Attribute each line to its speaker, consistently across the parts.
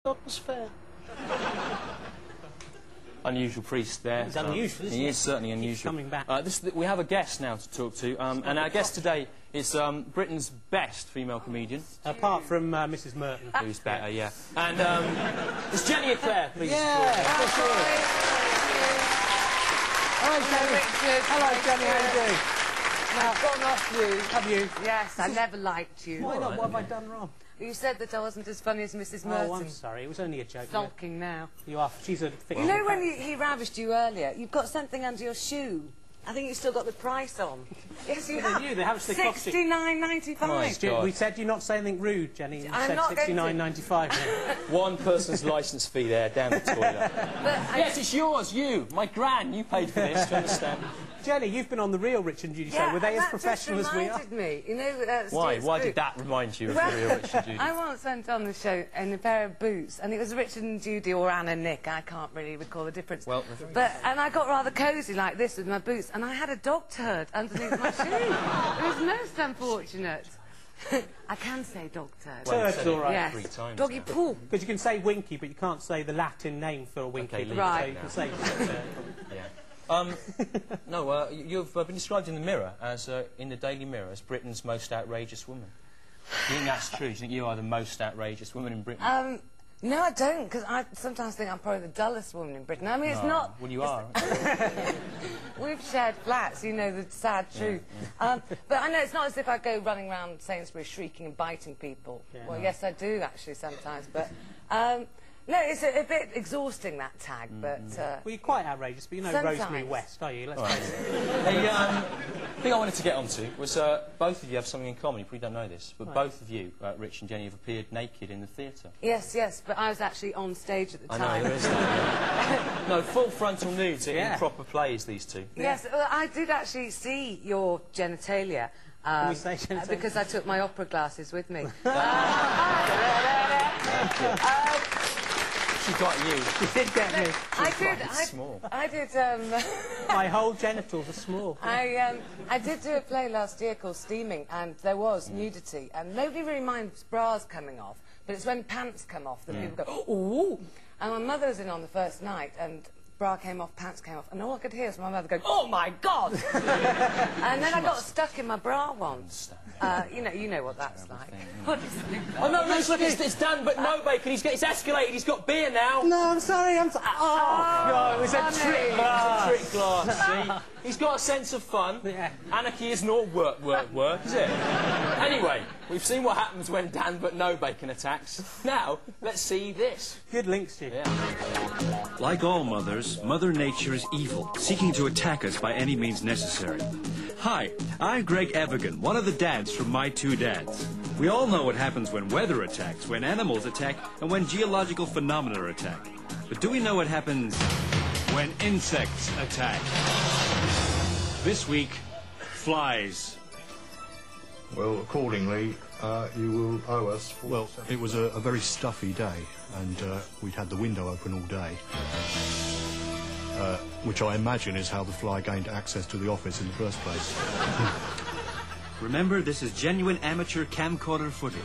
Speaker 1: God was fair.
Speaker 2: Unusual priest there.
Speaker 1: He's unusual, isn't he?
Speaker 2: He is certainly unusual.
Speaker 1: He's coming back.
Speaker 2: We have a guest now to talk to, and our guest today is Britain's best female comedian.
Speaker 1: Apart from Mrs. Merton.
Speaker 2: Who's better, yeah. And it's Jenny Eclair, please.
Speaker 1: Yeah,
Speaker 3: Hello, Richard.
Speaker 1: Hello, Jenny, how you doing?
Speaker 3: I've gone off you.
Speaker 1: Have you?
Speaker 3: Yes, I never liked you.
Speaker 1: Why not? What have I done wrong?
Speaker 3: You said that I wasn't as funny as Mrs. Merton.
Speaker 1: Oh, I'm sorry. It was only a joke.
Speaker 3: Sulking now.
Speaker 1: You are. She's a fiction.
Speaker 3: You know when he ravished you earlier, you've got something under your shoe. I think you've still got the price on. Yes, you have.
Speaker 1: How much they cost you?
Speaker 3: £69.95.
Speaker 1: We said you not say anything rude, Jenny. You
Speaker 3: I'm
Speaker 1: said
Speaker 3: not
Speaker 1: £69.95.
Speaker 2: One person's licence fee there, down the toilet. Yes, it's yours, you. My gran, you paid for this, do you understand?
Speaker 1: Jenny, you've been on The Real Rich and Judy show. Were they as professional as we are?
Speaker 3: That just reminded me. You know,
Speaker 2: Why? Why did that remind you of The Real Rich and Judy?
Speaker 3: I once went on the show in a pair of boots, and it was Richard and Judy or Anne and Nick. I can't really recall the difference.
Speaker 2: Well,
Speaker 3: and I got rather cosy like this with my boots, and I had a dog turd underneath my shoe. It was most unfortunate. I can say dog turd.
Speaker 1: Well, turd's all right.
Speaker 3: Yes.
Speaker 2: 3 times
Speaker 3: Doggy
Speaker 2: now.
Speaker 3: poo.
Speaker 1: Because you can say winky, but you can't say the Latin name for a winky.
Speaker 2: Okay,
Speaker 3: right.
Speaker 1: So you can say
Speaker 2: yeah. No, you've been described in the Mirror as, in the Daily Mirror, as Britain's most outrageous woman. Do you think that's true? Do you think you are the most outrageous woman in Britain?
Speaker 3: No, I don't, because I sometimes think I'm probably the dullest woman in Britain. I mean, it's not...
Speaker 2: Well, you are.
Speaker 3: We've shared flats, you know the sad truth. Yeah. But I know it's not as if I go running around Sainsbury's shrieking and biting people. Yeah, well, yes, I do, actually, sometimes. But, no, it's a bit exhausting, that tag, but...
Speaker 1: well, you're quite outrageous, but you're no
Speaker 3: sometimes.
Speaker 1: Rosemary West, are you? Let's face it.
Speaker 2: The thing I wanted to get onto was both of you have something in common. You probably don't know this, but both of you, Rich and Jenny, have appeared naked in the theatre.
Speaker 3: Yes, yes, but I was actually on stage at the time.
Speaker 2: I know, there is that. No, full frontal nudes in proper plays, these two.
Speaker 3: Yes, well, I did actually see your genitalia.
Speaker 1: Can we say genitalia?
Speaker 3: Because I took my opera glasses with me.
Speaker 2: She got you.
Speaker 1: She did get me.
Speaker 3: I did.
Speaker 1: My whole genitals are small.
Speaker 3: I did do a play last year called Steaming, and there was nudity, and nobody really minds bras coming off, but it's when pants come off that people go, ooh. And my mother was in on the first night, and bra came off, pants came off, and all I could hear was my mother going, oh my God! And then I got stuck in my bra once. You know what that's like.
Speaker 2: Oh no, look, it's Dan, but no bacon. It's escalated. He's got beer now.
Speaker 1: No, I'm sorry. Oh, it was a trick glass.
Speaker 2: Trick glass. See, he's got a sense of fun.
Speaker 1: Yeah.
Speaker 2: Anarchy isn't all work, is it? Anyway, we've seen what happens when Dan but no bacon attacks. Now, let's see this.
Speaker 1: Good links, Steve.
Speaker 2: Yeah.
Speaker 4: Like all mothers, Mother Nature is evil, seeking to attack us by any means necessary. Hi, I'm Greg Evigan, one of the dads from My Two Dads. We all know what happens when weather attacks, when animals attack, and when geological phenomena attack. But do we know what happens when insects attack? This week, flies.
Speaker 5: Well, accordingly, you will owe us...
Speaker 6: Well, it was a very stuffy day, and we'd had the window open all day. Which I imagine is how the fly gained access to the office in the first place.
Speaker 4: Remember, this is genuine amateur camcorder footage.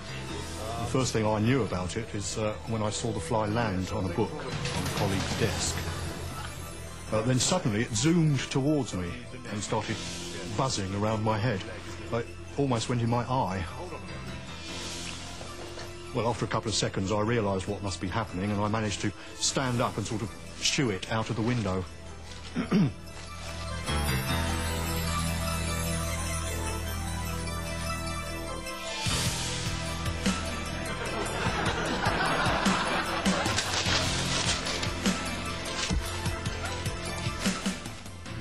Speaker 6: The first thing I knew about it is when I saw the fly land on a book on a colleague's desk. Then suddenly it zoomed towards me and started buzzing around my head. It almost went in my eye. Well, after a couple of seconds I realised what must be happening, and I managed to stand up and sort of shoo it out of the window.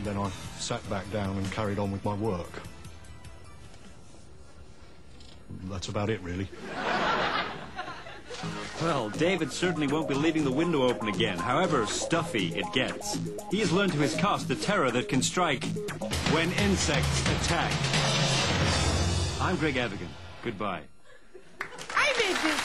Speaker 6: Then I sat back down and carried on with my work. That's about it, really.
Speaker 4: Well, David certainly won't be leaving the window open again, however stuffy it gets. He has learned to his cost the terror that can strike when insects attack. I'm Greg Evigan. Goodbye.
Speaker 3: I made this.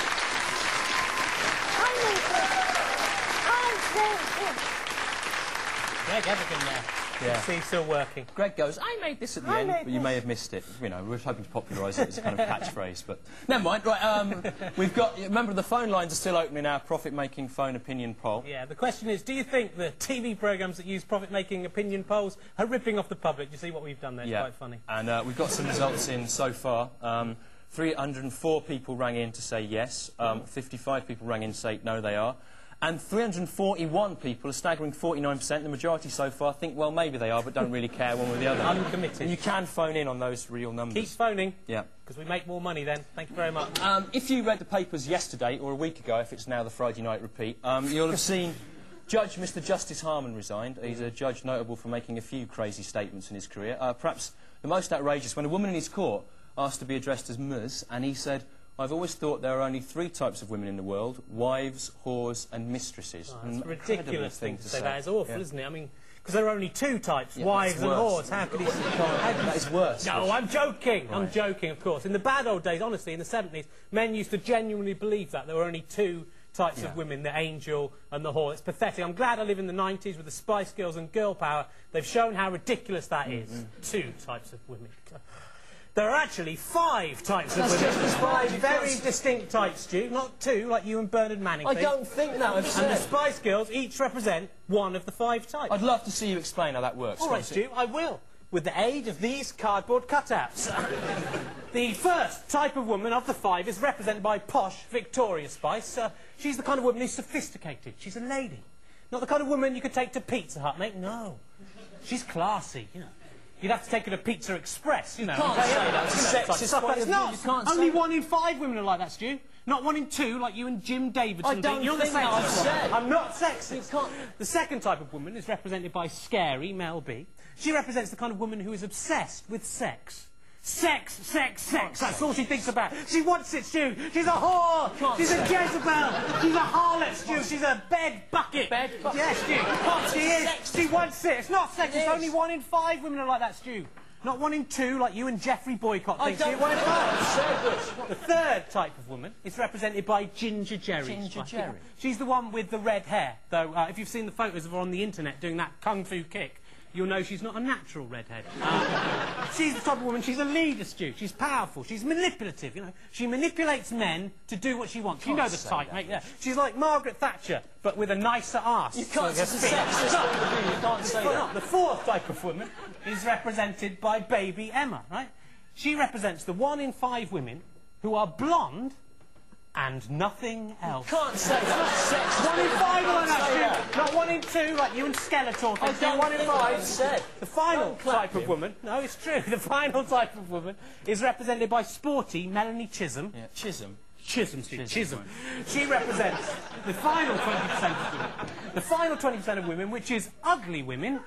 Speaker 1: Greg Evigan there.
Speaker 2: Yeah.
Speaker 1: See, still working.
Speaker 2: Greg goes, I made this at the end, but you may have missed it. You know, we were hoping to popularise it as a kind of catchphrase, but never mind. Right, we've got... Remember, the phone lines are still open in our profit-making phone opinion poll.
Speaker 1: Yeah, the question is, do you think the TV programmes that use profit-making opinion polls are ripping off the public? You see what we've done there? It's quite funny.
Speaker 2: And we've got some results in so far. 304 people rang in to say yes. 55 people rang in to say no, they are. And 341 people, a staggering 49%, the majority so far, think, well, maybe they are, but don't really care one way or the other.
Speaker 1: Uncommitted.
Speaker 2: And you can phone in on those real numbers.
Speaker 1: Keep phoning.
Speaker 2: Yeah.
Speaker 1: Because we make more money then. Thank you very much.
Speaker 2: If you read the papers yesterday, or a week ago, if it's now the Friday night repeat, you'll have seen Mr Justice Harman resigned. He's a judge notable for making a few crazy statements in his career. Perhaps the most outrageous, when a woman in his court asked to be addressed as Ms, and he said, I've always thought there are only 3 types of women in the world: wives, whores and mistresses.
Speaker 1: Oh, that's a ridiculous thing to say. That is awful,
Speaker 2: yeah.
Speaker 1: isn't it? I mean, because there are only 2 types, wives and whores. How could he...
Speaker 2: That is worse.
Speaker 1: No, I'm joking.
Speaker 2: Right.
Speaker 1: I'm joking, of course. In the bad old days, honestly, in the 70s, men used to genuinely believe that there were only 2 types of women, the angel and the whore. It's pathetic. I'm glad I live in the 90s with the Spice Girls and girl power. They've shown how ridiculous that is. 2 types of women. There are actually 5 types of women. 5 very distinct types, Stu, not 2, like you and Bernard Manning.
Speaker 2: I don't think that.
Speaker 1: And the Spice Girls each represent 1 of the 5 types.
Speaker 2: I'd love to see you explain how that works.
Speaker 1: All right, Stu, I will, with the aid of these cardboard cutouts. The first type of woman of the 5 is represented by posh Victoria Spice. She's the kind of woman who's sophisticated. She's a lady. Not the kind of woman you could take to Pizza Hut, mate. No. She's classy, you know. You'd have to take her to Pizza Express, you know.
Speaker 2: You can't say that.
Speaker 1: It's not.
Speaker 2: You can't
Speaker 1: Only
Speaker 2: say
Speaker 1: 1 in 5 women are like that, Stu. Not 1 in 2, like you and Jim Davidson.
Speaker 2: I don't
Speaker 1: You're the
Speaker 2: think that I've
Speaker 1: sexist
Speaker 2: said.
Speaker 1: one. I'm not sexist.
Speaker 2: You can't...
Speaker 1: The second type of woman is represented by Scary Mel B. She represents the kind of woman who is obsessed with sex. Sex, sex, sex. That's all she thinks about. She wants it, Stu. She's a whore. She's a Jezebel. She's a harlot, Stu. She's a bed bucket.
Speaker 2: Bed bucket?
Speaker 1: Yes, Stu. She is. She wants it. It's not sex. It's only 1 in 5 women are like that, Stu. Not 1 in 2, like you and Jeffrey Boycott think.
Speaker 2: I don't want
Speaker 1: to. The third type of woman is represented by Ginger Jerry.
Speaker 2: Ginger Jerry.
Speaker 1: She's the one with the red hair. Though, if you've seen the photos of her on the internet doing that kung fu kick, you'll know she's not a natural redhead. She's the type of woman, she's a leader, Stu. She's powerful, she's manipulative, you know. She manipulates men to do what she wants. You know the type, mate, yeah. She's like Margaret Thatcher, but with a nicer arse.
Speaker 2: You can't say that. You can't say that.
Speaker 1: The fourth type of woman is represented by Baby Emma, right? She represents the 1 in 5 women who are blonde and nothing else.
Speaker 2: Can't say that.
Speaker 1: 1 in 5 like that, Stu. Not 1 in 2, like you and Skeletor.
Speaker 2: I don't
Speaker 1: 1 in 5.
Speaker 2: Said.
Speaker 1: The final type of woman, no, it's true. The final type of woman is represented by sporty Melanie Chisholm.
Speaker 2: Yeah, Chisholm.
Speaker 1: Chisholm. She represents the final 20% of women. The final 20% of women, which is ugly women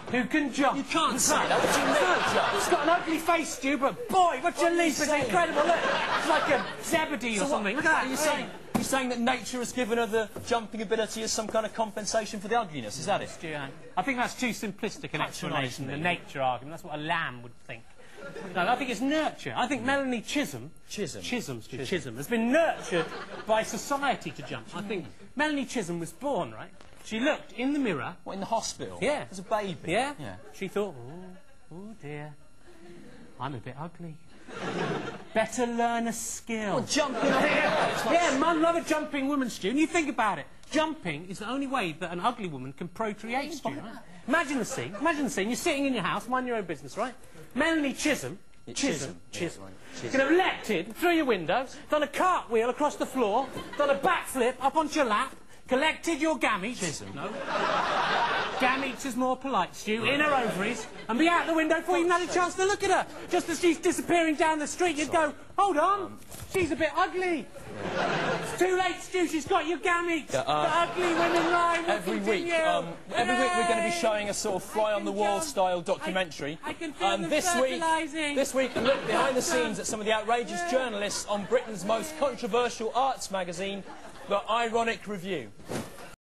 Speaker 1: who can jump.
Speaker 2: You can't say that. What do you mean, jump?
Speaker 1: It's got an ugly face, Stu, but boy, what's your leap? It's incredible. Look, it's like a Zebedee or something. Look at that.
Speaker 2: Are you saying that nature has given her the jumping ability as some kind of compensation for the ugliness? Is that it?
Speaker 1: Stu, I think that's too simplistic an explanation, the nature argument. That's what a lamb would think. No, I think it's nurture. I think Melanie Chisholm has been nurtured by society to jump. I think Melanie Chisholm was born, right? She looked in the mirror.
Speaker 2: What, in the hospital?
Speaker 1: Yeah.
Speaker 2: As a baby?
Speaker 1: Yeah. She thought, oh dear, I'm a bit ugly. Better learn a skill.
Speaker 2: Well, jumping up
Speaker 1: yeah, Mum, love a jumping woman, Stu. And you think about it. Jumping is the only way that an ugly woman can procreate, Stu. Right? Imagine the scene. Imagine the scene. You're sitting in your house, mind your own business, right? Melanie Chisholm. Chisholm. Could have leapt in through your window, done a cartwheel across the floor, done a backflip up onto your lap, collected your gametes.
Speaker 2: Chisholm.
Speaker 1: No. Gametes is more polite, Stu. In her ovaries, and be out the window before you even had a chance to look at her. Just as she's disappearing down the street, you'd go, hold on, she's a bit ugly. It's too late, Stu, she's got your gametes. The ugly women line will
Speaker 2: every week we're going to be showing a sort of fly-on-the-wall style documentary.
Speaker 1: I can feel them
Speaker 2: this week, a look behind the scenes at some of the outrageous journalists on Britain's most controversial arts magazine, The Ironic Review.